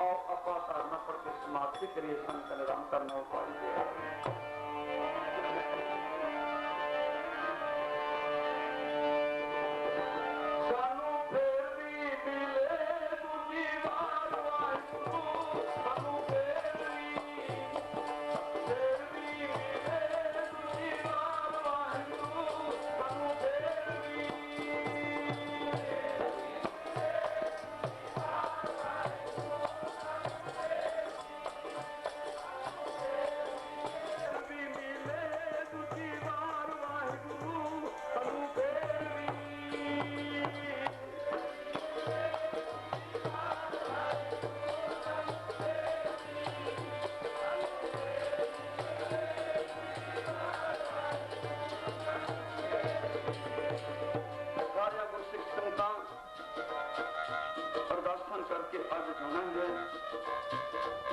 Speaker 1: आओ आप धारणा पढ़ के समाप्ति करिए संत आराम करना पाई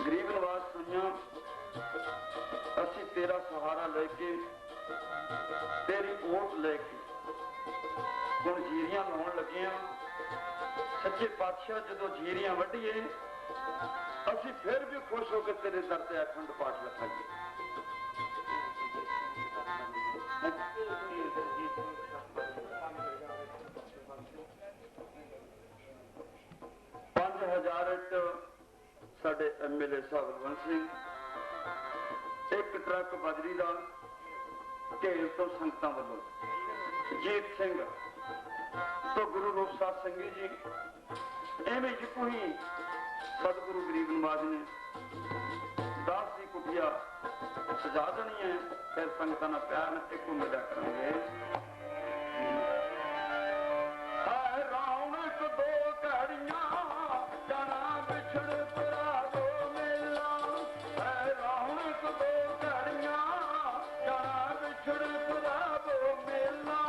Speaker 1: गरीब नवाज सुनिया असी तेरा सहारा लेके तेरी ओट लेके हुण जीरियां लाउण लगे सच्चे पातशाह जदों जीरियां वड्डीए असी फिर भी खुश होकर तेरे दर ते अखंड पाठ लिखाइए। 5000 साडे MLA साहब हरवंश सिंह, एक ट्रक बजरी का ढेर तो संगतां वालों जीत सिंह तो गुरु रूप साध संगत जी एवं जिको ही सतगुरु गरीब नवाज ने दास की कुटिया वधिया सजा देनी है। फिर संगतां नाल प्यार नाल एक मिलिया करांगे। रौनक दो घड़ियां जाना बिछड़ पुरा दो मेला। रौनक दो घड़ियां जाना बिछड़ पुरा दो मेला।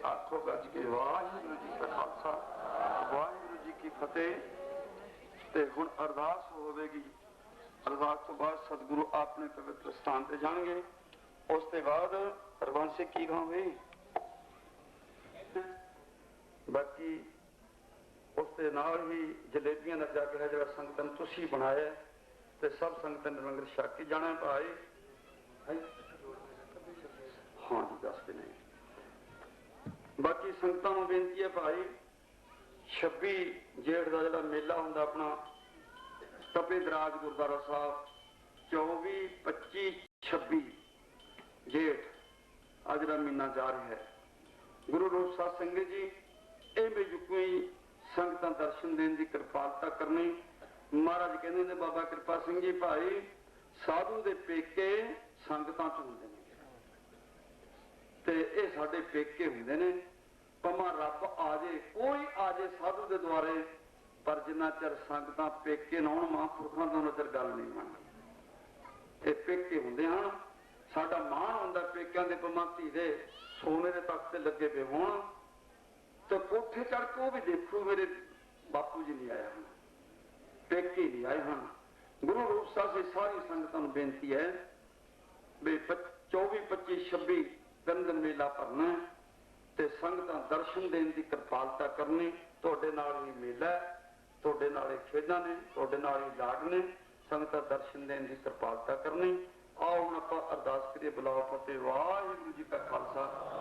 Speaker 1: आखो गज के वाहिगुरू जी का खालसा वाहिगुरू जी की फतेह। ते हुण अरदास होवेगी। अरदास तो बाद सतगुरु अपने पवित्र स्थान ते जाणगे। उस ते बाद हरबंस की गावे बाकी उस दे नाल ही जलेबियां दा जग है जिहड़ा संगतन तुसी बनाया ते सब संगतन ने लंगर छक के जाना भाई। हाँ जी दसते नहीं। बाकी संगतां नूं बेनती है भाई 26 जेठ का जिहड़ा मेला हुंदा अपना तपे दराज गुरुद्वारा साहब 24, 25, 26 जेठ अज का महीना जा रहा है। गुरु रूप साध संगत जी ये बेजुकी संगतां दर्शन देने की कृपालता करनी। महाराज कहते ने बाबा कृपा सिंह जी भाई साधु दे पेके संगतां च हुंदे ने ते ये साडे पेके हुंदे ने। भावें रब आ जाए कोई आ जाए साधु दे द्वारे पर जिन्ना चਿਰ संगतां पेके ना आउण महापुरखां तो उन्ना चਿਰ गल नहीं बनदी। ये पेके हुंदे हन। साडा मान हुंदा पेकिਆਂ ਦੇ भावें धी दे सोने के तख्त ते लगे पे होण तो कोठे चढ़ के वो भी देखो मेरे बापू जी नहीं आया हन पेके नहीं आए हन। गुरु रूप साहब से सारी संगतां नूं बेनती है ਵੀ 24 25 26 ਦਿਨ ਮੇਲਾ ਭਰਨਾ ਤੇ ਸੰਗਤਾਂ ਦਰਸ਼ਨ ਦੇਣ ਦੀ ਕਿਰਪਾਲਤਾ ਕਰਨੀ। ਤੁਹਾਡੇ ਨਾਲ ਹੀ ਮੇਲਾ ਹੈ, ਤੁਹਾਡੇ ਨਾਲ ਹੀ ਖੇਡਾਂ ਨੇ, ਤੁਹਾਡੇ ਨਾਲ ਹੀ ਲਾਡ ਨੇ। ਸੰਗਤਾਂ ਦਰਸ਼ਨ ਦੇਣ ਦੀ ਕਿਰਪਾਲਤਾ ਕਰਨੀ। ਆਓ ਹੁਣ ਆਪਾਂ ਅਰਦਾਸ ਕਰੀਏ। ਬੁਲਾਓ ਫਤਿਹ। ਵਾਹਿਗੁਰੂ ਜੀ ਕਾ ਖਾਲਸਾ